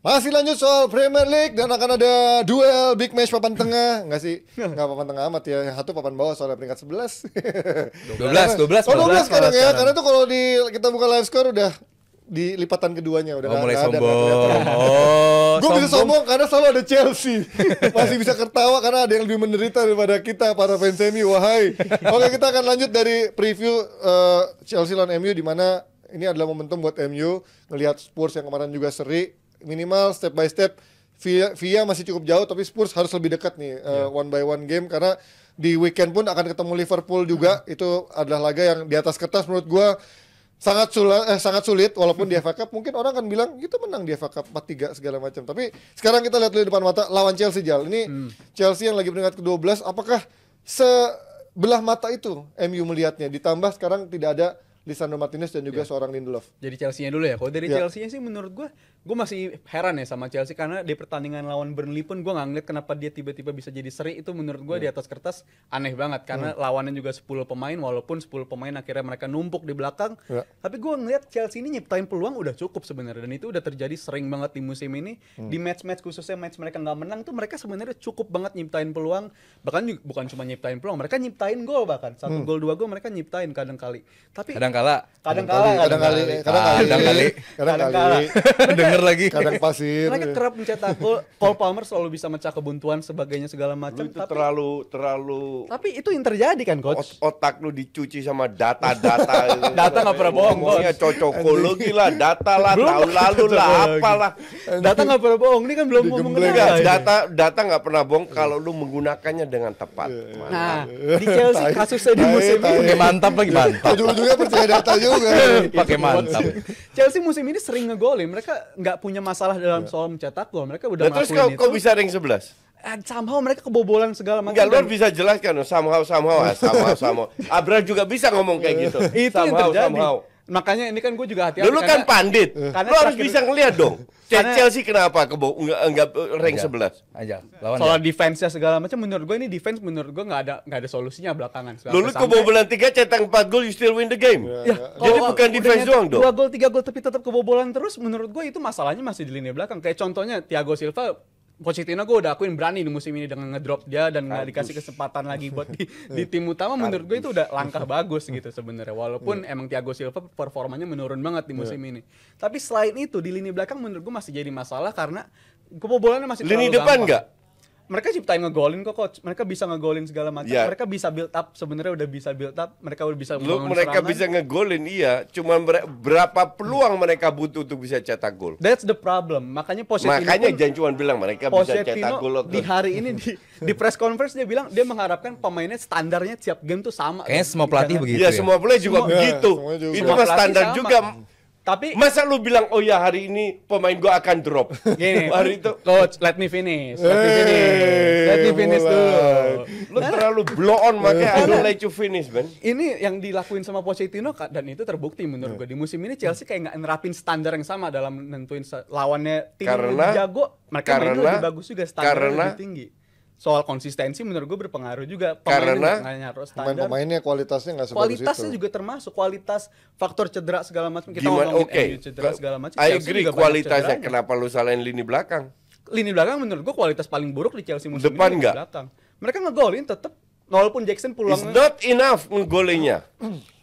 Masih lanjut soal Premier League dan akan ada duel big match papan tengah. Enggak sih, enggak papan tengah amat ya. Yang satu papan bawah soalnya peringkat 11. 12 sekarang ya. Karena tuh kalau kita buka live score udah di lipatan keduanya udah mulai ada, sombong. Gue bisa sombong karena selalu ada Chelsea. Masih bisa ketawa karena ada yang lebih menderita daripada kita para fans MU. Wahai. Oke, kita akan lanjut dari preview Chelsea lawan MU, di mana ini adalah momentum buat MU ngelihat Spurs yang kemarin juga seri. Minimal step by step via masih cukup jauh, tapi Spurs harus lebih dekat nih one by one game, karena di weekend pun akan ketemu Liverpool juga. Itu adalah laga yang di atas kertas menurut gue sangat sulit, walaupun di FA Cup mungkin orang akan bilang kita menang di FA Cup 4-3 segala macam. Tapi sekarang kita lihat dulu depan mata lawan Chelsea, Jal. Ini Chelsea yang lagi peringkat ke-12, apakah sebelah mata itu MU melihatnya? Ditambah sekarang tidak ada Lisandro Martinez dan juga seorang Lindelof. Jadi Chelsea-nya dulu ya. Kalau dari Chelsea-nya sih menurut gue masih heran ya sama Chelsea, karena di pertandingan lawan Burnley pun gue nggak ngeliat kenapa dia tiba-tiba bisa jadi seri. Itu menurut gue di atas kertas aneh banget, karena lawannya juga 10 pemain, walaupun 10 pemain akhirnya mereka numpuk di belakang. Tapi gue ngeliat Chelsea ini nyiptain peluang udah cukup sebenarnya, dan itu udah terjadi sering banget di musim ini. Di match-match khususnya match mereka nggak menang tuh mereka sebenarnya cukup banget nyiptain peluang. Bahkan bukan cuma nyiptain peluang, mereka nyiptain gol, bahkan 1 gol 2 gol mereka nyiptain kadang-kali. Tapi kadang kali denger lagi kadang pasir. Mereka kerap mencetak gol. Cole Palmer selalu bisa mecah kebuntuan sebagainya segala macam. Itu terlalu tapi itu yang terjadi kan, coach. Otak lu dicuci sama data-data. Data nggak pernah bohong, ngomongnya cocokologi lah, data lah, tahun lalu lah, apalah. Data nggak pernah bohong. Ini kan belum ngomong Data nggak pernah bohong kalau lu menggunakannya dengan tepat. Nah, di Chelsea kasusnya di musim ini pakai mantap. Ujung-ujungnya percaya data juga. Pakai mantap. Chelsea musim ini sering ngegolin. Mereka nggak punya masalah dalam soal mencetak gol. Mereka udah Terus ngakuin itu. kok bisa ring 11? Somehow mereka kebobolan segala macam. Enggak, lu bisa jelaskan somehow. Abra juga bisa ngomong kayak gitu. Itu yang terjadi. Makanya ini kan gue juga hati-hati. Dulu kan pandit. Lu harus bisa ngelihat dong. Chelsea kenapa enggak rank 11? Aja. Soal defense-nya segala macam, menurut gue ini defense menurut gue enggak ada solusinya belakangan. Lu kebobolan 3 cetak 4 gol, you still win the game. Jadi bukan defense doang dong. 2 gol 3 gol tapi tetap kebobolan terus, menurut gue itu masalahnya masih di lini belakang. Kayak contohnya Thiago Silva, Pochettino gue udah akuin berani di musim ini dengan ngedrop dia dan nggak dikasih kesempatan lagi buat di tim utama. Menurut gue itu udah langkah bagus gitu sebenarnya, walaupun emang Thiago Silva performanya menurun banget di musim ini. Tapi selain itu di lini belakang menurut gue masih jadi masalah karena kebobolannya masih terlalu lini depan nggak? Mereka ciptain ngegolin kok, coach. Mereka bisa ngegolin segala macam. Mereka bisa build up, sebenarnya udah bisa build up. Mereka udah bisa mereka serangan. Bisa ngegolin, iya. Cuma berapa peluang mereka butuh untuk bisa cetak gol? That's the problem. Makanya jangan cuma bilang mereka bisa cetak gol. Di hari ini di press conference dia bilang dia mengharapkan pemainnya standarnya tiap game tuh sama. Kayaknya semua pelatih begitu. Iya, semua pelatih juga begitu. Itu mah standar juga. Tapi masa lu bilang oh ya hari ini pemain gua akan drop. Gini, hari itu coach, let me finish dulu. Lu terlalu blow on, makanya I don't let you finish, man. Ini yang dilakuin sama Pochettino dan itu terbukti menurut gue. Di musim ini Chelsea kayak nggak nerapin standar yang sama dalam nentuin lawannya tim yang lebih jago. Mereka main lebih bagus juga, standarnya lebih tinggi. Soal konsistensi menurut gue berpengaruh juga. Pemainnya kualitasnya nggak sebagus kualitasnya itu. Juga termasuk kualitas faktor cedera segala macam. Kita ngomongin MU cedera segala macam. I agree kualitasnya. Kenapa lu salahin lini belakang? Lini belakang menurut gue kualitas paling buruk di Chelsea musim depan ini. Depan belakang. Mereka ngegolin tetap, walaupun Jackson peluangnya. It's not enough ngegolinya.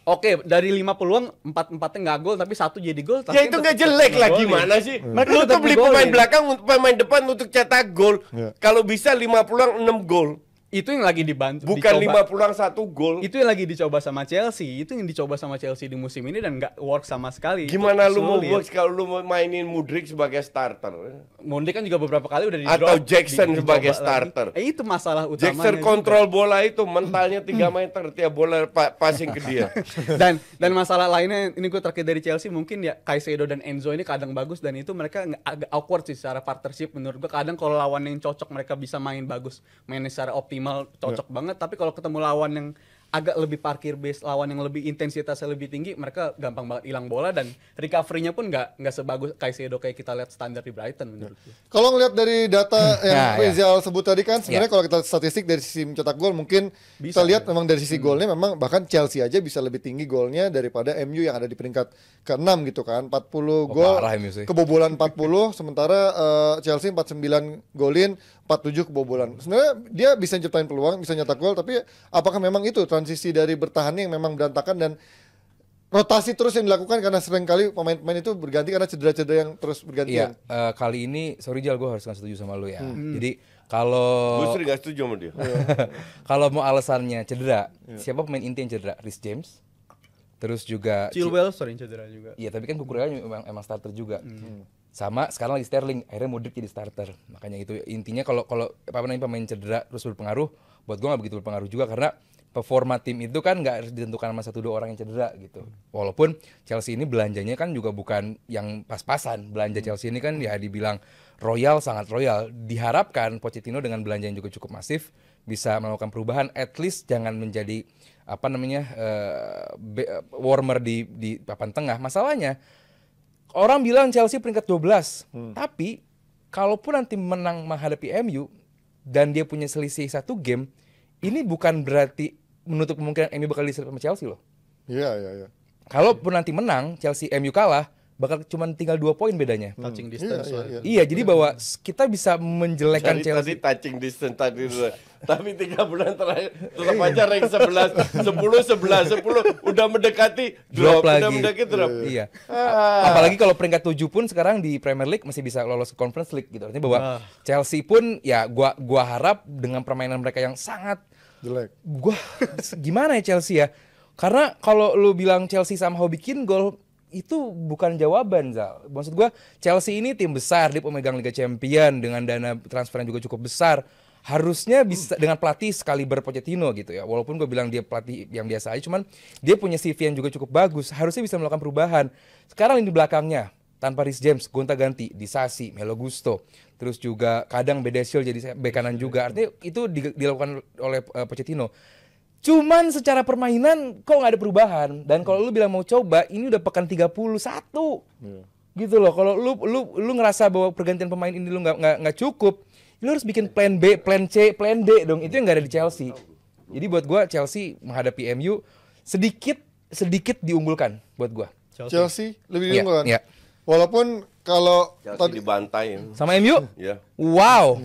Oke, dari 5 peluang 4-4-nya nggak gol, tapi 1 jadi gol. Ya itu nggak jelek lah, gimana sih? Lu tuh beli pemain belakang, pemain depan untuk cetak gol. Kalau bisa 5 peluang 6 gol. Itu yang lagi dibantu. Bukan 5 peluang 1 gol. Itu yang lagi dicoba sama Chelsea. Itu yang dicoba sama Chelsea di musim ini dan nggak work sama sekali. Gimana lu mau work kalau lu mau mainin Mudryk sebagai starter? Mudryk kan juga beberapa kali udah di-drop. Atau Jackson sebagai starter. Itu masalah utamanya. Jackson kontrol bola itu, mentalnya 3 meter tiap bola passing ke dia. dan masalah lainnya, ini gue terakhir dari Chelsea, mungkin ya Caicedo dan Enzo ini kadang bagus, dan itu mereka agak awkward sih secara partnership menurut gue. Kadang kalau lawan yang cocok mereka bisa main bagus, mainnya secara optimal, cocok banget. Tapi kalau ketemu lawan yang agak lebih parkir base, lawan yang lebih intensitasnya lebih tinggi, mereka gampang banget hilang bola dan recovery-nya pun nggak sebagus Caicedo kayak kita lihat standar di Brighton menurut gue. Kalau ngelihat dari data yang Nah, Rizal sebut tadi kan sebenarnya kalau kita statistik dari sisi mencetak gol mungkin Bisa, kita lihat ya. memang dari sisi golnya memang bahkan Chelsea aja bisa lebih tinggi golnya daripada MU yang ada di peringkat ke-6 gitu kan. 40 gol parah MU sih. kebobolan 40 sementara Chelsea 49 golin 47 kebobolan. Sebenarnya dia bisa nyiptain peluang, bisa nyetak gol tapi apakah memang itu transisi dari bertahannya yang memang berantakan dan rotasi terus yang dilakukan karena sering kali pemain-pemain itu berganti karena cedera-cedera yang terus bergantian. Iya, kali ini sorry Jal, gue harus setuju sama lu ya. Jadi kalau Gue sering gak setuju sama dia. kalau mau alasannya cedera, siapa pemain inti yang cedera? Rhys James. Terus juga Chilwell sering cedera juga. Iya, tapi kan Kukurela emang starter juga. Sama sekarang lagi Sterling, akhirnya Modric jadi starter. Makanya itu intinya kalau pemain cedera terus berpengaruh, buat gue nggak begitu berpengaruh juga karena performa tim itu kan nggak harus ditentukan sama 1-2 orang yang cedera gitu. Walaupun Chelsea ini belanjanya kan juga bukan yang pas-pasan. Belanja Chelsea ini kan ya dibilang royal, sangat royal. Diharapkan Pochettino dengan belanja yang juga cukup masif bisa melakukan perubahan, at least jangan menjadi warmer di papan tengah. Masalahnya orang bilang Chelsea peringkat 12, tapi kalaupun nanti menang menghadapi MU dan dia punya selisih 1 game, ini bukan berarti menutup kemungkinan MU bakal diserang sama Chelsea loh. Iya. Kalaupun nanti menang, Chelsea MU kalah, bakal cuma tinggal 2 poin bedanya. Touching distance lah. Iya, jadi bahwa kita bisa menjelekkan Tadi Chelsea. touching distance tadi dulu. Tapi 3 bulan terakhir tetap aja rank 11, 10, 11, 10 udah mendekati Drop udah lagi. mendekati drop. Iya. Apalagi kalau peringkat 7 pun sekarang di Premier League masih bisa lolos ke Conference League gitu. Artinya bahwa Chelsea pun ya gua harap dengan permainan mereka yang sangat Jelek. gimana ya Chelsea ya? Karena kalau lu bilang Chelsea somehow bikin gol itu bukan jawaban, Zal. Maksud gua Chelsea ini tim besar, dia pemegang Liga Champion dengan dana transfer yang juga cukup besar. Harusnya bisa dengan pelatih sekaliber Pochettino gitu ya. Walaupun gue bilang dia pelatih yang biasa aja, cuman dia punya CV yang juga cukup bagus. Harusnya bisa melakukan perubahan. Sekarang ini di belakangnya tanpa Rhys James, gonta-ganti, Disasi, Malo Gusto, terus juga kadang Bedesil jadi bek kanan juga. Artinya itu dilakukan oleh Pochettino. Cuman secara permainan kok nggak ada perubahan. Dan kalau lu bilang mau coba, ini udah pekan 31. Gitu loh. Kalau lu ngerasa bahwa pergantian pemain ini lu nggak cukup, lu harus bikin plan B, plan C, plan D dong. Itu yang nggak ada di Chelsea. Jadi buat gua Chelsea menghadapi MU sedikit diunggulkan buat gua. Chelsea lebih Iya, diunggulkan. iya. Walaupun kalau Chelsea dibantai. Sama MU? Ya. Wow.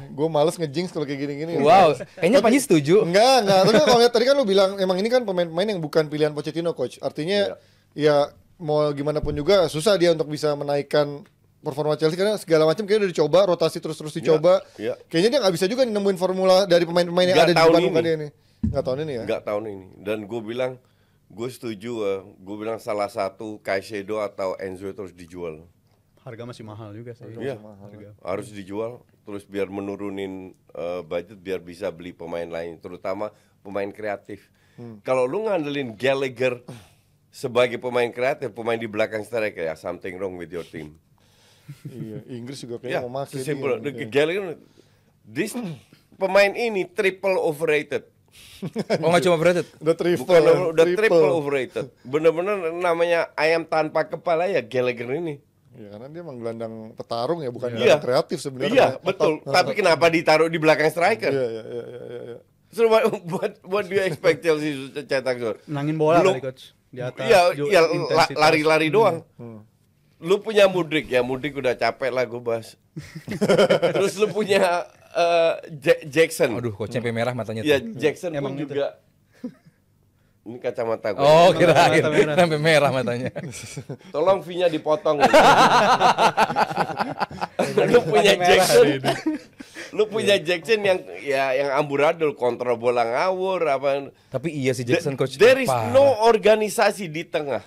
gue males ngejinx kalau kayak gini-gini. Wow. Kayaknya Panji setuju. Enggak. Tapi kalau lihat tadi kan lu bilang emang ini kan pemain-pemain yang bukan pilihan Pochettino, coach. Artinya ya mau gimana pun juga susah dia untuk bisa menaikkan performa Chelsea karena segala macam kayaknya udah dicoba, rotasi terus dicoba. Iya. Kayaknya dia nggak bisa juga nemuin formula dari pemain-pemain yang Nggak ada di tahun depan muka ini. dia nih. Nggak tahun ini ya. Enggak tahun ini. Dan gue bilang gue setuju, gue bilang salah satu Caicedo atau Enzo itu harus dijual. Harga masih mahal juga sih. Iya, harus dijual terus biar menurunin budget biar bisa beli pemain lain, terutama pemain kreatif. Kalau lu ngandelin Gallagher sebagai pemain kreatif, pemain di belakang striker ya something wrong with your team. Iya, Inggris juga Ya, kayaknya mau makin. sesimpel. Gallagher, pemain ini triple overrated. Oh nggak cuma overrated. Udah triple. Bukan udah triple overrated. Bener-bener namanya ayam tanpa kepala ya Gallagher ini. Ya karena dia emang gelandang petarung ya, bukan Iya. gelandang kreatif sebenarnya. Iya, betul. Tapi kenapa ditaruh di belakang striker? Iya. So what do you expect Chelsea cetak gol? Menangin bola Belum- kali coach. Di atas Iya, intensitas. lari-lari doang. Lu punya Modric, ya Modric udah capek lah gue bahas. Terus lu punya Jackson. Aduh, kok sampai merah matanya Ya tuh. Jackson Emang pun itu. juga. Ini kacamata gue. Oh, kirain Mata merah. sampai merah matanya. Tolong V-nya dipotong. Lu punya Jackson. Lu punya Jackson yang amburadul, kontrol bola ngawur apa. Tapi iya sih Jackson coach. There is Parah. no organisasi di tengah.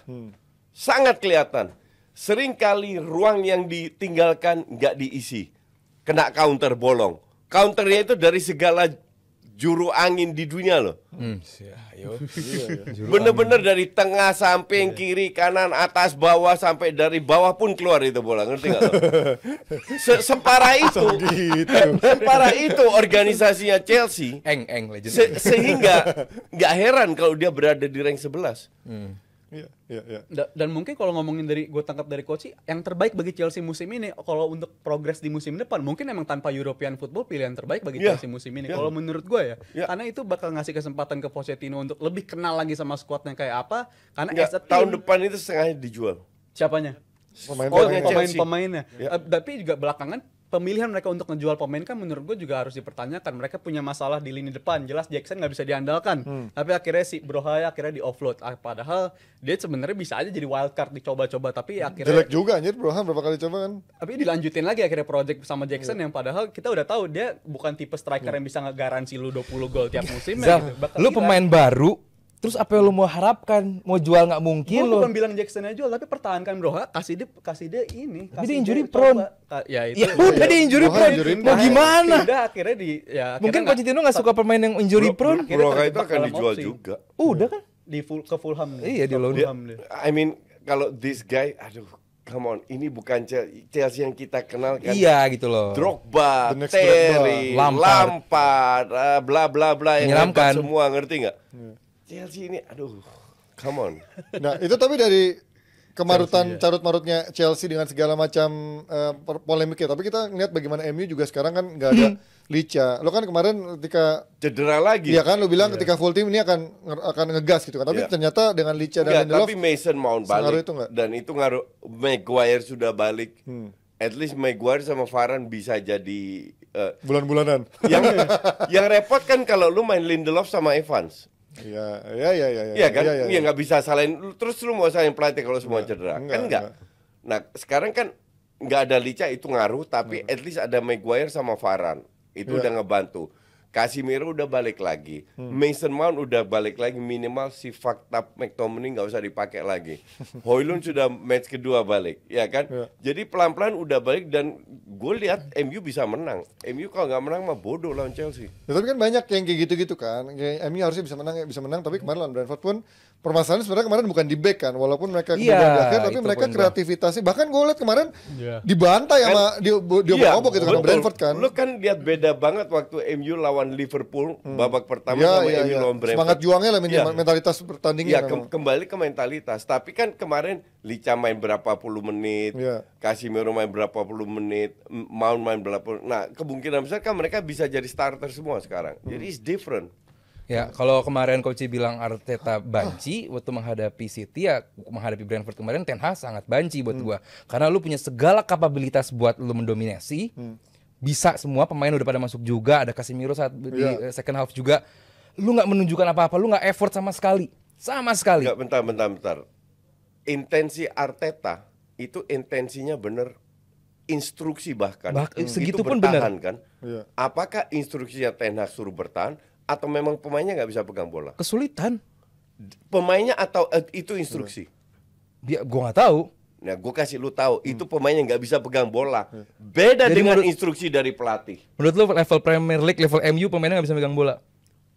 Sangat kelihatan. Seringkali ruang yang ditinggalkan nggak diisi. Kena counter bolong. Counternya itu dari segala juru angin di dunia loh. Ayo. Bener-bener dari tengah sampai yang kiri, kanan, atas, bawah, sampai dari bawah pun keluar itu bola, ngerti nggak lo? Separah itu, separah itu organisasinya Chelsea. Eng legend. Sehingga nggak heran kalau dia berada di rank 11. Iya. Dan mungkin kalau ngomongin dari gue tangkap dari coach sih, yang terbaik bagi Chelsea musim ini kalau untuk progres di musim depan mungkin emang tanpa European football pilihan terbaik bagi Yeah. Chelsea musim ini. Yeah. Kalau menurut gue ya, Yeah. karena itu bakal ngasih kesempatan ke Pochettino untuk lebih kenal lagi sama skuadnya kayak apa. Karena Nggak, as a tahun team- depan itu setengahnya dijual. siapanya? Pemain-pemainnya Chelsea. Pemain-pemainnya. Tapi juga belakangan pemilihan mereka untuk ngejual pemain kan menurut gue juga harus dipertanyakan. Mereka punya masalah di lini depan. Jelas Jackson nggak bisa diandalkan. Tapi akhirnya si Brohaya akhirnya di offload. Padahal dia sebenarnya bisa aja jadi wild card dicoba-coba. Tapi akhirnya Jelek juga anjir Broham berapa kali coba kan. tapi dilanjutin lagi akhirnya project sama Jackson yang padahal kita udah tahu dia bukan tipe striker yang bisa ngegaransi lu 20 gol tiap musim Zal, lu pemain baru, terus apa yang lu mau harapkan? Mau jual nggak mungkin Gue lu. bukan bilang Jackson aja jual tapi pertahankan Broha, kasih dia ini. Tapi kasih dia injury coba. prone. Ya itu. Ya udah di injury Broha prone. injury Mau prone. gimana? Udah akhirnya di ya Mungkin akhirnya Pochettino nggak suka pemain yang injury prone. Akhirnya Broha itu terjebak akan dalam dijual opsi. juga. Udah kan? ke Fulham. Iya, di loan. Fulham dia. I mean, kalau this guy, aduh, come on, ini bukan Chelsea yang kita kenal kan. Iya gitu loh. Drogba, The next Terry, Drogba. Lampard, bla bla bla yang Menyeramkan. hebat semua, ngerti nggak? Chelsea ini, aduh, come on. Nah, itu tapi dari kemarutan carut-marutnya Chelsea dengan segala macam polemiknya. Tapi kita ngeliat bagaimana MU juga sekarang kan nggak ada Licha. Lo kan kemarin ketika Cedera lagi. iya kan lo bilang ketika full team ini akan ngegas gitu kan. Tapi Iya. ternyata dengan Licha dan Enggak, Lindelof tapi Mason Mount sengaruh balik itu nggak? dan itu ngaruh. Maguire sudah balik. At least Maguire sama Varane bisa jadi bulan-bulanan. yang repot kan kalau lu main Lindelof sama Evans. Iya. Iya kan? Iya nggak bisa salahin. Terus lu mau salahin pelatih kalau semua cedera? enggak, Kan enggak. Nah sekarang kan nggak ada Licha itu ngaruh, tapi at least ada Maguire sama Varane. Itu udah ngebantu. Casemiro udah balik lagi. Mason Mount udah balik lagi, minimal si fucked up McTominay nggak usah dipakai lagi. Højlund sudah match kedua balik, ya kan? Jadi pelan-pelan udah balik dan gue lihat MU bisa menang. MU kalau nggak menang mah bodoh lawan Chelsea. Ya, tapi kan banyak yang kayak gitu-gitu kan. Kayak MU harusnya bisa menang, tapi kemarin lawan Brentford pun permasalahan sebenarnya kemarin bukan di back kan, walaupun mereka Iya, kemudian di akhir, tapi itu mereka poin gua. kreativitasnya bahkan gue lihat kemarin dibantai sama dia obok gitu kan betul. Brentford kan. Lu kan lihat beda banget waktu MU lawan Liverpool babak pertama Iya, sama iya, MU iya. lawan Brentford. Semangat juangnya lah Iya. mentalitas pertandingan. Iya, memang. kembali ke mentalitas. Tapi kan kemarin Licha main berapa puluh menit, Iya. Casemiro main berapa puluh menit, Mount main berapa puluh. Nah, kemungkinan besar kan mereka bisa jadi starter semua sekarang. Jadi it's different. Ya, kalau kemarin coach bilang Arteta banci waktu menghadapi City, ya menghadapi Brentford kemarin Ten Hag sangat banci buat gua. Karena lu punya segala kapabilitas buat lu mendominasi. Bisa semua pemain udah pada masuk juga, ada Casemiro saat di second half juga. Lu nggak menunjukkan apa-apa, lu nggak effort sama sekali. Sama sekali. Enggak, bentar. Intensi Arteta itu intensinya bener instruksi bahkan. Segitu itu pun bertahan bener. kan? Iya. Apakah instruksinya Ten Hag suruh bertahan atau memang pemainnya nggak bisa pegang bola? Kesulitan. Pemainnya atau itu instruksi? Dia gua nggak tahu. Nah, gue kasih lu tahu, itu pemainnya nggak bisa pegang bola. Beda Jadi dengan menurut- instruksi dari pelatih. Menurut lu level Premier League, level MU pemainnya nggak bisa pegang bola?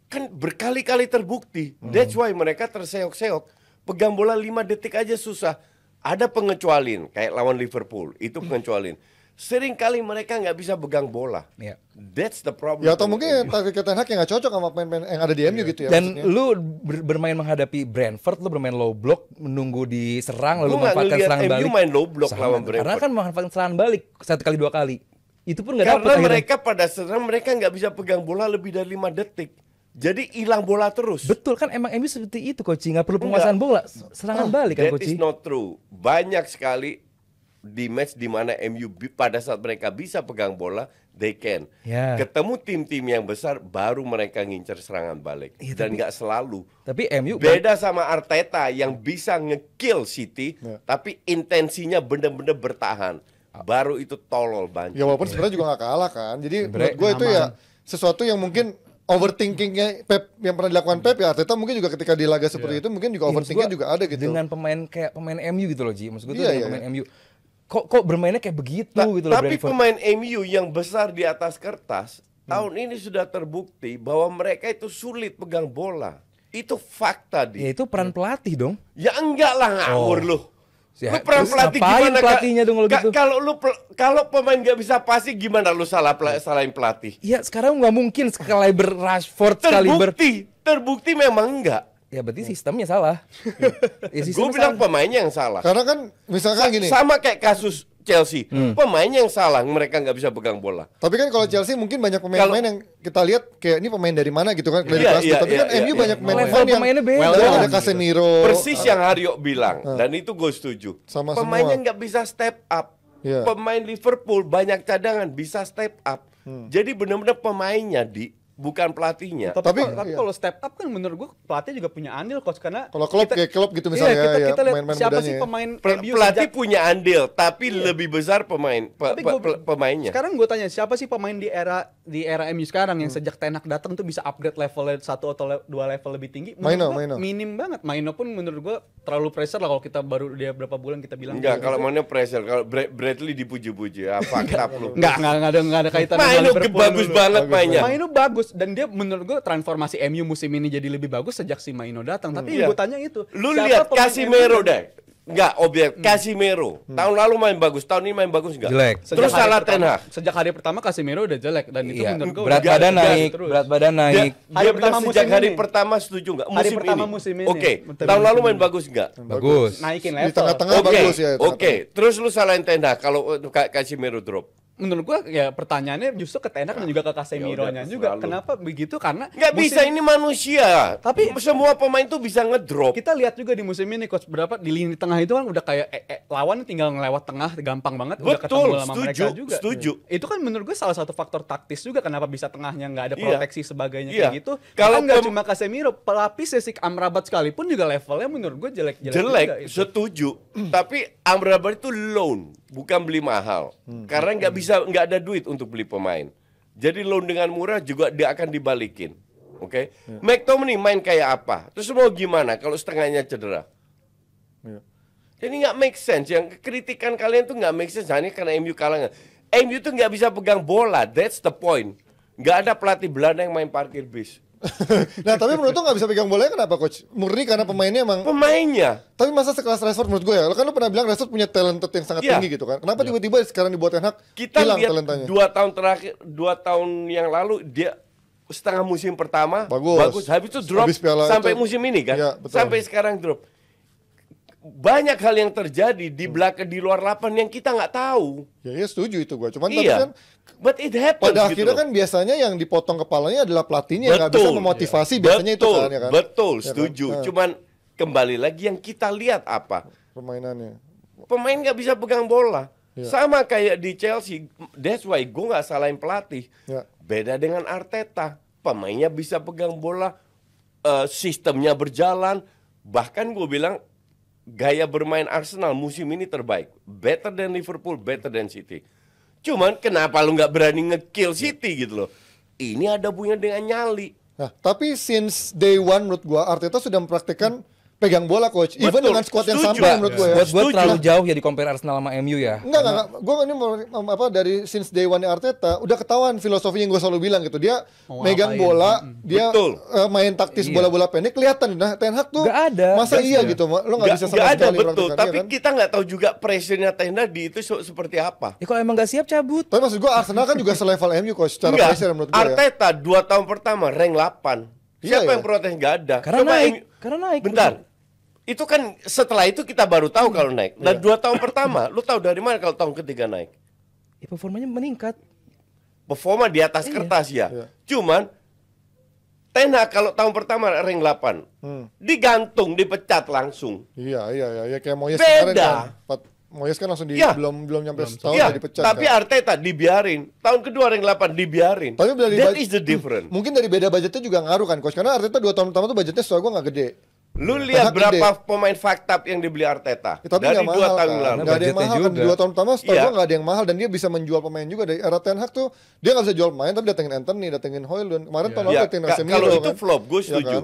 Kan berkali-kali terbukti. That's why mereka terseok-seok. Pegang bola 5 detik aja susah. Ada pengecualian, kayak lawan Liverpool, itu pengecualian. Sering kali mereka nggak bisa pegang bola. Iya. That's the problem. Ya atau mungkin taktik Ten Hag yang nggak cocok sama pemain yang ada di MU gitu ya. Dan maksudnya. lu bermain menghadapi Brentford, lu bermain low block, menunggu diserang, lalu Gua nggak memanfaatkan ngeliat serangan MU balik. main low block Sama, lawan Karena Brentford. kan memanfaatkan serangan balik 1 kali 2 kali. Itu pun nggak dapet Karena akhirnya. mereka pada serang mereka nggak bisa pegang bola lebih dari 5 detik. Jadi hilang bola terus. Betul kan emang MU seperti itu coach, nggak perlu penguasaan bola, serangan balik kan That coach. is not true. Banyak sekali di match di mana MU pada saat mereka bisa pegang bola, they can. Ya. Ketemu tim-tim yang besar, baru mereka ngincer serangan balik. Iya, Dan nggak selalu. Tapi MU Beda sama Arteta yang bisa nge-kill City, tapi intensinya bener-bener bertahan. Baru itu tolol banget. Ya walaupun sebenarnya juga nggak kalah kan. Jadi menurut gue itu ya sesuatu yang mungkin overthinkingnya Pep yang pernah dilakukan Pep ya Arteta mungkin juga ketika di laga seperti itu mungkin juga overthinkingnya juga ada gitu. Dengan pemain kayak pemain MU gitu loh Ji. Maksud gue tuh Iya, dengan iya. pemain MU. Kok bermainnya kayak begitu gitu loh Tapi Brentford. pemain MU yang besar di atas kertas tahun ini sudah terbukti bahwa mereka itu sulit pegang bola. Itu fakta Ya di. itu peran pelatih dong. Ya enggak lah ngawur lu. Ya, Lu peran terus pelatih ngapain gimana? pelatihnya dong kalau gitu? Kalau pemain nggak bisa pasti gimana lu salahin pelatih? Ya sekarang nggak mungkin sekaliber Rashford, sekaliber. Terbukti memang enggak. Ya berarti sistemnya salah. Ya, Gue sistemnya bilang salah. pemainnya yang salah. Karena kan misalkan gini. Sama kayak kasus Chelsea, pemainnya yang salah, mereka nggak bisa pegang bola. Tapi kan kalau Chelsea mungkin banyak pemain-pemain yang kita lihat kayak ini pemain dari mana gitu kan dari Iya, kelas. iya, Tapi kan iya, MU iya. banyak Level pemain-pemain yang pemainnya beda. dari ada Well, Casemiro. Persis yang Haryo bilang, dan itu gue setuju. Sama Pemainnya semua. nggak bisa step up. Iya. Pemain Liverpool banyak cadangan bisa step up. Jadi benar-benar pemainnya bukan pelatihnya. Tapi iya. kalau step up kan menurut gua pelatih juga punya andil coach karena Kalau Klopp kita- kayak Klopp gitu Iya, misalnya kita ya, lihat pemain-pemain siapa mudanya sih ya. pemain MU Pelatih sejak- punya andil, tapi lebih besar Tapi pemainnya. Sekarang gue tanya siapa sih pemain di era MU sekarang yang sejak Ten Hag datang tuh bisa upgrade levelnya 1 atau 2 level lebih tinggi? Menurut Maino. gua minim banget. Maino pun menurut gua terlalu pressure lah kalau kita baru dia berapa bulan kita bilang. Enggak, gitu. kalau mana pressure, kalau Bradley dipuji-puji, ya fakta lu. Enggak ada kaitan Maino Liverpool bagus dulu. banget mainnya. Maino bagus dan dia menurut gua transformasi MU musim ini jadi lebih bagus sejak si Maino datang. Tapi Iya. yang gue tanya itu, Lu siapa lihat pemain Casemiro MU deh. Enggak, objek Casemiro. Tahun lalu main bagus, tahun ini main bagus enggak? Jelek. Terus hari salah pertama- Ten Hag. Sejak hari pertama Casemiro udah jelek dan itu Iya, menurut gue berat badan naik, berat badan Dia, naik. Hari dia bilang pertama sejak musim hari ini. pertama setuju enggak? Hari pertama musim ini. Oke, Betul, tahun musim lalu main ini. bagus enggak? Bagus. Naikin Di level. tengah-tengah Oke, bagus ya. oke. Terus lu salahin Ten Hag kalau Casemiro drop. Menurut gua ya pertanyaannya justru ke Ten Hag dan juga ke Ya udah, Casemironya juga. terserah lu. Kenapa begitu? Karena Nggak bisa, ini manusia. Tapi- semua pemain tuh bisa ngedrop. kita lihat juga di musim ini coach berapa di lini tengah itu kan udah kayak lawan tinggal ngelewat tengah gampang banget udah Betul, ketemu sama setuju, mereka juga. setuju. Itu kan menurut gue salah satu faktor taktis juga kenapa bisa tengahnya nggak ada Iya. proteksi sebagainya Iya. kayak gitu. Kalau Kalau nggak pem- cuma Casemiro, pelapis si Amrabat sekalipun juga levelnya menurut gue jelek-jelek Jelek, juga itu. setuju. Tapi Amrabat itu loan, bukan beli mahal. Karena nggak ada duit untuk beli pemain. Jadi loan dengan murah juga dia akan dibalikin. Oke. McTominay main kayak apa? Terus mau gimana kalau setengahnya cedera? Iya. Jadi nggak make sense. Yang kritikan kalian tuh nggak make sense. Hanya karena MU kalah. MU tuh nggak bisa pegang bola. That's the point. Nggak ada pelatih Belanda yang main parkir bis. Nah tapi menurut lu nggak bisa pegang bolanya kenapa coach? Murni karena pemainnya emang. Pemainnya. Tapi masa sekelas Rashford menurut gue ya, lo kan lu pernah bilang Rashford punya talented yang sangat Iya. tinggi gitu kan. Kenapa tiba-tiba sekarang dibuat Ten Hag Kita hilang lihat talentanya? 2 tahun terakhir, 2 tahun yang lalu dia setengah musim pertama Bagus. habis itu drop Habis piala sampai itu- musim ini kan, Iya, betul. sampai sekarang drop. Banyak hal yang terjadi di belakang di luar lapangan yang kita nggak tahu. Ya setuju itu gue. Cuman tapi Iya, kan but it happens. pada gitu akhirnya loh. kan biasanya yang dipotong kepalanya adalah pelatihnya yang nggak bisa memotivasi biasanya itu kan ya kan. Betul, Ya kan? setuju. Nah, Cuman kembali lagi yang kita lihat apa? permainannya. Pemain nggak bisa pegang bola. Ya. Sama kayak di Chelsea. That's why gue nggak salahin pelatih. Ya. Beda dengan Arteta. Pemainnya bisa pegang bola, sistemnya berjalan. Bahkan gue bilang gaya bermain Arsenal musim ini terbaik. Better than Liverpool, better than City. Cuman kenapa lu nggak berani nge-kill City gitu loh? Ini ada hubungannya dengan nyali. Nah, tapi since day one menurut gua Arteta sudah mempraktikkan pegang bola coach. Even Betul, dengan squad yang setuju. sama menurut gua ya. Buat Setuju. terlalu jauh ya di compare Arsenal sama MU ya. Enggak. Gue ini apa dari since day one Arteta udah ketahuan filosofi yang gue selalu bilang gitu. Dia Mau megang ngapain. bola, dia Betul. main taktis Iya. bola-bola pendek kelihatan. Nah, Ten Hag tuh Nggak ada. masa Nggak iya ada. gitu. Lo nggak bisa sama Nggak ada, sekali betul. praktekkan, Tapi iya kan? kita nggak tahu juga pressure-nya Ten Hag di itu seperti apa. Ya kalau emang nggak siap cabut. Tapi maksud gue Arsenal kan juga selevel MU coach secara Enggak, pressure menurut gue ya. Arteta 2 tahun pertama rank 8. Iya, Siapa iya. yang protes? Nggak ada. Karena naik. Bentar. Itu kan setelah itu kita baru tahu kalau naik. Dan 2 tahun pertama, lu tahu dari mana kalau tahun ketiga naik? Ya, performanya meningkat. Performa di atas kertas ya. Iya. Cuman Ten Hag kalau tahun pertama rank 8. Digantung, dipecat langsung. Iya kayak Moyes Beda. kemarin kan. Moyes kan langsung Iya. belum nyampe setahun Iya, udah dipecat. tapi kan. Arteta dibiarin. Tahun kedua rank 8 dibiarin. Tapi dari That budget- is the difference. Mungkin dari beda budgetnya juga ngaruh kan coach. Karena Arteta 2 tahun pertama tuh budgetnya setahu gue nggak gede. Lu Ten lihat Hag berapa gede. pemain faktab yang dibeli Arteta Ya, tapi dari nggak 2 mahal tahun kan. lalu. Nggak ada yang Budgetnya mahal kan. Di juga. 2 tahun pertama setahu Iya. gue nggak ada yang mahal. Dan dia bisa menjual pemain juga. Dari era Ten Hag tuh dia nggak bisa jual pemain. Tapi datengin Anthony, datengin Højlund. Kemarin tahun lalu Ya, datengin kalau Casemiro itu kan. flop, gue Iya setuju. kan?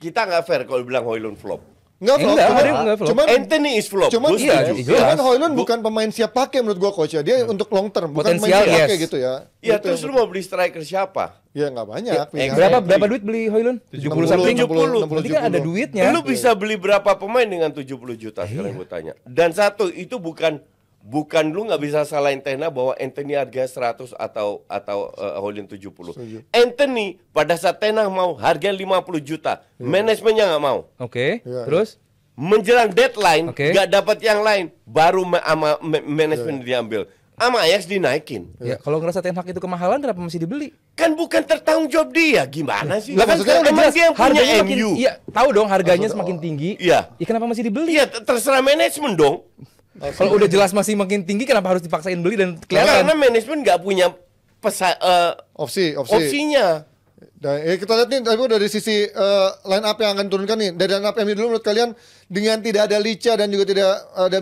Kita nggak fair kalau bilang Højlund flop. Enggak flop, Enggak, cuman, Harden enggak flop. cuman Anthony is flop. Cuman, Gua iya, setuju. jelas. cuman Højlund bukan pemain siap pakai menurut gua coach ya. Dia untuk long term, bukan pemain Potensial, siap pakai yes. gitu ya. Ya Gitu terus yang- lu mau beli striker siapa? Ya nggak banyak. pilihan. Berapa duit beli Højlund? 70 something? 60, Berarti kan ada duitnya. Lu bisa beli berapa pemain dengan 70 juta sekarang gue tanya. Dan satu itu bukan lu nggak bisa salahin Ten Hag bahwa Anthony harganya 100 atau Højlund 70. Anthony pada saat Ten Hag mau harganya 50 juta, manajemennya nggak mau. Oke, Iya, terus? Menjelang deadline Oke. nggak dapat yang lain, baru manajemen diambil. Sama Ajax dinaikin. Ya, kalau ngerasa Ten Hag itu kemahalan kenapa masih dibeli? Kan bukan tertanggung jawab dia, gimana sih? Lah Kan maksudnya udah emang jelas dia yang punya harganya makin MU. iya, tahu dong harganya semakin tinggi. Iya. Ya kenapa masih dibeli? Iya, terserah manajemen dong. Kalau udah jelas masih makin tinggi kenapa harus dipaksain beli dan kelihatan? Karena manajemen nggak punya Opsi. opsinya. Dan kita lihat nih dari sisi line up yang akan turunkan nih. Dari line up MU dulu menurut kalian dengan tidak ada Licha dan juga tidak ada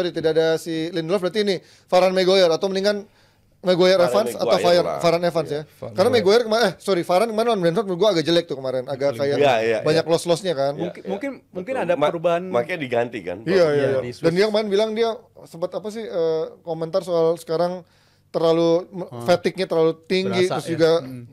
tidak ada si Lindelof, berarti ini Varane Maguire atau mendingan Maguire Varane Evans atau Maguire lah. Varane Evans ya. Karena Maguire kemarin Varane kemarin lawan Brentford menurut gua agak jelek tuh kemarin, agak kayak Iya, banyak iya. loss-lossnya kan. Iya. Mungkin ada perubahan. Makanya diganti kan. Iya. di Swiss. Dan dia kemarin bilang dia sempat apa sih komentar soal sekarang terlalu fatigue-nya terlalu tinggi, Berasa, terus ya. juga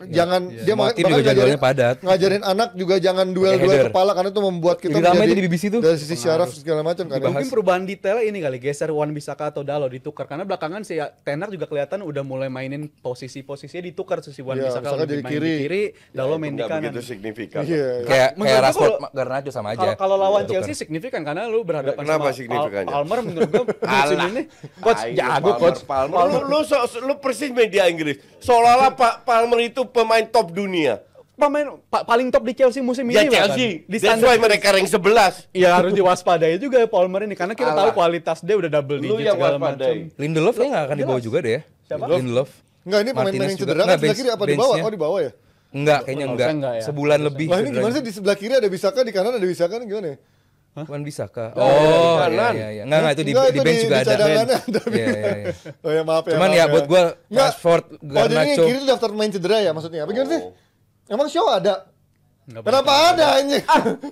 jangan dia Semua tim juga jadwalnya padat. ngajarin anak juga jangan duel header. kepala karena itu membuat kita Jadi ramai tuh di BBC tuh. dari sisi syaraf segala macam kan. Mungkin perubahan detailnya ini kali geser Wan-Bissaka atau Dalot ditukar karena belakangan si Ten Hag juga kelihatan udah mulai mainin posisinya ditukar si Wan-Bissaka Bissaka lebih jadi main kiri. di kiri, Dalot main di Nggak kanan. begitu signifikan. Iya. Kayak Menurut gua Rashford, kalau- Garnacho sama aja. Kalau lawan Tukar. Chelsea signifikan karena lu berhadapan Kenapa sama signifikannya? Palmer menurut gua musim Alah. ini coach Tai, jago coach. Palmer. Lu persis media Inggris. Seolah-olah Pak Palmer itu pemain top dunia. Pemain paling top di Chelsea musim Ya ini Chelsea. bahkan. Di That's standar why mereka rank 11. ya harus diwaspadai juga Palmer ini karena kita Alah. tahu kualitas dia udah double Lu digit yang segala waspadai. macam. Lindelof kayaknya nggak akan dibawa juga deh ya. Siapa? Lindelof. Enggak, ini pemain-pemain Martinez yang juga. cedera Nggak, kan sebelah bench- kiri apa di bawah? benchnya. Oh di bawah ya. Enggak, kayaknya Harusnya enggak. enggak ya. Sebulan lebih. Wah ini gimana sih di sebelah kiri ada Bisaka, di kanan ada Bisaka nih gimana ya? Wan-Bissaka. di Oh, kanan. iya. Enggak, itu di Enggak, di itu bench di- juga di ada. cadangannya Ben. ada. Iya. Oh ya maaf ya. Cuman maaf ya buat gua Nggak. Rashford, Oh jadi yang Garnacho. kiri itu daftar main cedera ya maksudnya? Apa gimana sih? Oh. Emang Shaw ada? Nggak Kenapa ada anjing?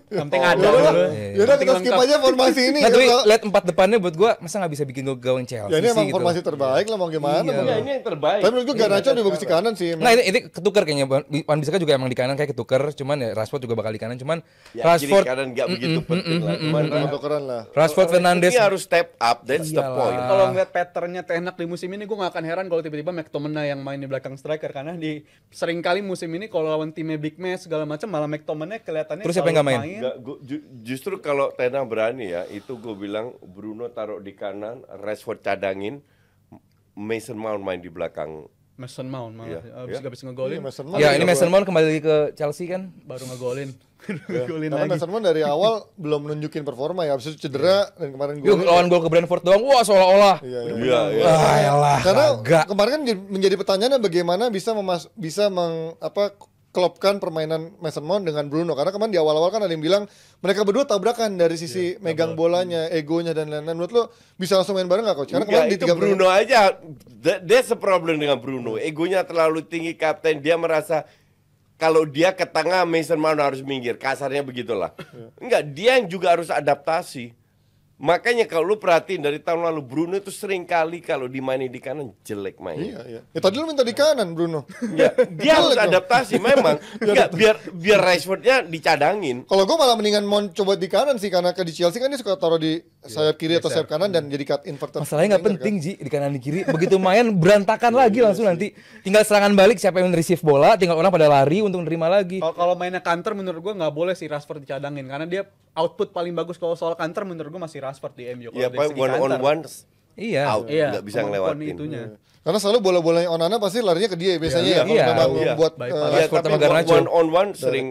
Yang penting ada Yaudah, dulu. yaudah kita skip aja formasi ini. Nah, tapi Kalau- lihat empat depannya buat gua masa nggak bisa bikin gawang Chelsea Ya ini emang sih, gitu. formasi terbaik lah mau gimana. Iya. mau. Ya, ini yang terbaik. Tapi menurut gue Garnacho lebih bagus di kanan sih. Nah itu ketukar kayaknya. Wan-Bissaka juga emang di kanan kayak ketukar. Cuman ya Rashford juga bakal di kanan. Cuman Ya, kiri Rashford, kanan nggak begitu penting lah. Cuman tukeran lah. Rashford Fernandes. ini harus step up. That's the Iyalah. point. Kalau ngeliat patternnya Ten Hag di musim ini gue gak akan heran kalau tiba-tiba McTominay yang main di belakang striker karena di sering kali musim ini kalau lawan timnya big match segala macam malah McTominay kelihatannya Terus siapa yang selalu nggak main? Nggak, justru kalau Ten Hag berani ya, itu gue bilang Bruno taruh di kanan, Rashford cadangin, Mason Mount main di belakang. Mason Mount malah Iya, abis iya. gak bisa ngegolin Iya, Mason Mount. Ya ini Mason Mount kembali ke Chelsea kan. baru ngegolin Ya, ngegolin karena lagi Mason Mount dari awal belum nunjukin performa ya. Habis itu cedera dan kemarin Yuk lawan gol ke Brentford doang. Wah seolah-olah. Iya, iya. Iya, iya. Ah yalah. Karena kagak. kemarin kan menjadi pertanyaannya bagaimana bisa klopkan permainan Mason Mount dengan Bruno, karena kemarin di awal-awal kan ada yang bilang mereka berdua tabrakan dari sisi megang bolanya, egonya dan lain-lain. Menurut lo bisa langsung main bareng gak coach? Karena Ya, kemarin di itu 3 Bruno aja. That's the problem dengan Bruno. Egonya terlalu tinggi, kapten. Dia merasa kalau dia ke tengah, Mason Mount harus minggir. Kasarnya begitulah. Enggak, dia yang juga harus adaptasi. Makanya kalau lu perhatiin dari tahun lalu Bruno itu sering kali kalau dimainin di kanan jelek mainnya. Iya, iya. Ya tadi lu minta di kanan Bruno. Ya, dia harus Jelek dong. adaptasi memang. Enggak, biar Rashfordnya dicadangin. Kalau gue malah mendingan Mount coba di kanan sih, karena di Chelsea kan dia suka taruh di sayap kiri atau sayap kanan dan jadi cut inverted. Masalahnya nggak winger, penting Ji di kanan di kiri. Begitu main berantakan lagi langsung nanti. Tinggal serangan balik siapa yang receive bola, tinggal orang pada lari untuk nerima lagi. kalau mainnya counter menurut gue nggak boleh si Rashford dicadangin karena dia output paling bagus kalau soal counter menurut gue masih Rashford di MU. Ya, Kalau dari Pak, segi one on counter. one Iya. out, Iya, nggak bisa kemampuan ngelewatin. itunya. kan. Karena selalu bola-bolanya Onana pasti larinya ke dia biasanya Iya, ya. Kalau iya, memang iya. buat Baik, Iya, Rashford tapi sama Garnacho. one on one sering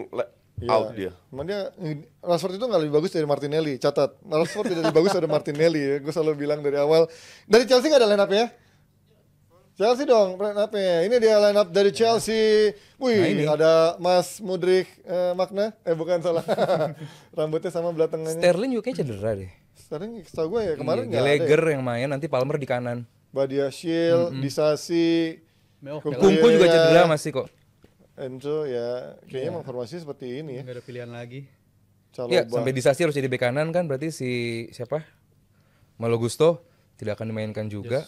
iya. out dia. Cuman dia Rashford itu nggak lebih bagus dari Martinelli. Catat, Rashford tidak lebih bagus dari Martinelli ya. Gue selalu bilang dari awal. Dari Chelsea nggak ada line up ya? Chelsea dong line up-nya. Ini dia line up dari Chelsea. Wih, Nah, ini. ada Mas Mudrik Magna. Bukan salah. Rambutnya sama belah tengahnya. Sterling juga kayaknya cedera deh. Sekarang setahu gue ya kemarin nggak ada. Gallagher Ya. yang main, nanti Palmer di kanan. Badia Shield, Disasi, Oke lah, Kungku juga Iya. cedera masih kok. Enzo ya. Kayaknya emang formasinya seperti ini ya. nggak ada pilihan lagi. Iya, sampai Disasi harus jadi bek kanan kan, berarti si siapa? Malo Gusto tidak akan dimainkan juga.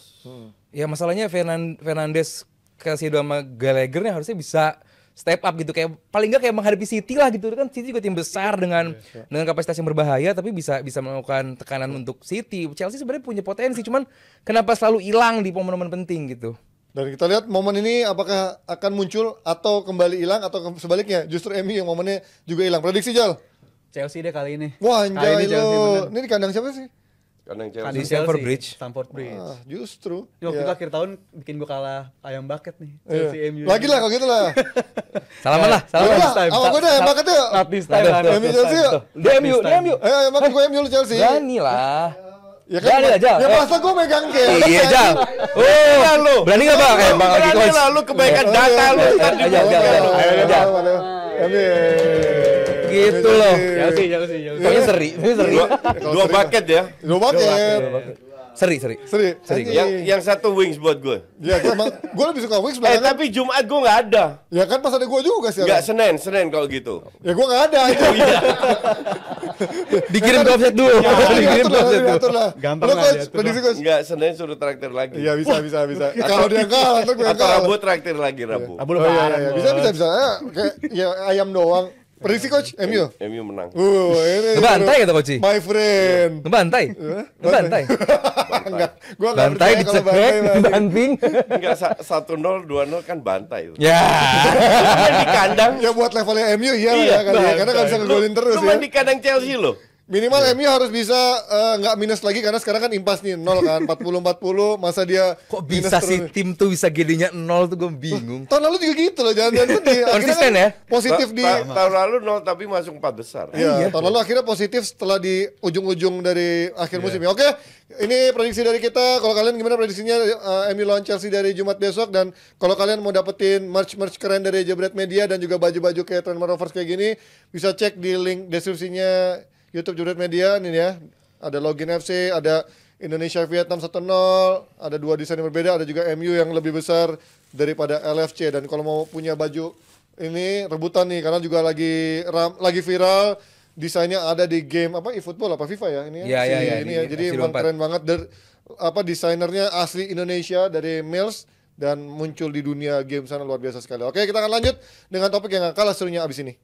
Ya masalahnya Fernandes, Caicedo sama Gallagher nih harusnya bisa step up gitu, kayak paling nggak kayak menghadapi City lah gitu kan. City juga tim besar dengan kapasitas yang berbahaya, tapi bisa melakukan tekanan untuk City. Chelsea sebenarnya punya potensi, cuman kenapa selalu hilang di momen-momen penting gitu. Dan kita lihat momen ini apakah akan muncul atau kembali hilang atau sebaliknya justru MU yang momennya juga hilang. Prediksi Jal? Chelsea deh kali ini. Wah Kali anjay ini Chelsea lo. bener. Ini di kandang siapa sih? Kadang Di Chelsea. Stamford Bridge. Stamford Bridge. Ah, justru. Ini waktu Iya. itu akhir tahun bikin gue kalah ayam bucket nih. Chelsea Iya. MU. Lagi lah kalau gitu lah. Salaman lah, Yaudah, salaman. this time. sama gue deh, bucket yuk. Not this time. Tuh, not tuh, MU this Chelsea time. yuk. Dia MU, dia MU. Ayo, makin gue MU lu Chelsea. Berani lah. Ya Berani lah, Jal. Ya masa gue megang game. Iya, Jal. Oh, berani nggak Bang? Bang lagi Berani coach. lah lu kebaikan data lu. Tadi Ayo, Jal, Jal. Ayo, Jal. MU. Gitu loh. Chelsea. Pokoknya seri. Dua bucket ya. Dua bucket. Seri. Seri. Yang satu wings buat gue. Ya gue lebih suka Wings belakangan. Tapi Jumat gue nggak ada. Ya kan pas ada gue juga sih. Nggak Senin kalau gitu. Ya gue nggak ada. Dikirim ke offset dulu. Dikirim ke offset dulu. Diatur lah. Gampang Lo lah coach, diatur prediksi coach. Nggak Senin suruh traktir lagi. Iya bisa. Kalau dia kalah, ntar gue yang Atau kalah. Rabu traktir lagi Rabu. Abu Oh iya. Bisa. Ya ayam doang. Prediksi coach, MU. MU menang. Ini Ngebantai kata coach. my friend. Ngebantai. Ngebantai. Enggak, gue nggak Bantai percaya kalau dicekrek, bantai. banting. Enggak 1-0, 2-0 kan bantai itu. Ya. Main di kandang. Ya buat levelnya MU iya lah Iya, ya kali ya. Karena nggak bisa ngegolin terus Lu ya. main di kandang Chelsea lo. Minimal MU harus bisa nggak minus lagi karena sekarang kan impas nih 0 kan 40-40 masa dia Kok minus bisa terus. sih tim tuh bisa GD-nya 0 tuh gue bingung. Tahun lalu juga gitu loh, jangan sedih. Akhirnya Konsisten kan ya? Positif di Tahun lalu 0 tapi masuk 4 besar. Iya, tahun lalu akhirnya positif setelah di ujung-ujung dari akhir musim ya. Oke, ini prediksi dari kita. Kalau kalian gimana prediksinya MU lawan Chelsea dari Jumat besok, dan kalau kalian mau dapetin merch keren dari Jebret Media dan juga baju-baju kayak Trend Rovers kayak gini, bisa cek di link deskripsinya YouTube Jebret Media nih ya. Ada login FC, ada Indonesia Vietnam 1-0, ada 2 desain yang berbeda, ada juga MU yang lebih besar daripada LFC. Dan kalau mau punya baju ini rebutan nih karena juga lagi viral. Desainnya ada di game apa eFootball apa FIFA ya ini Iya, ini di ya. Jadi FC emang 24. keren banget desainernya asli Indonesia dari Mills dan muncul di dunia game sana luar biasa sekali. Oke, kita akan lanjut dengan topik yang gak kalah serunya abis ini.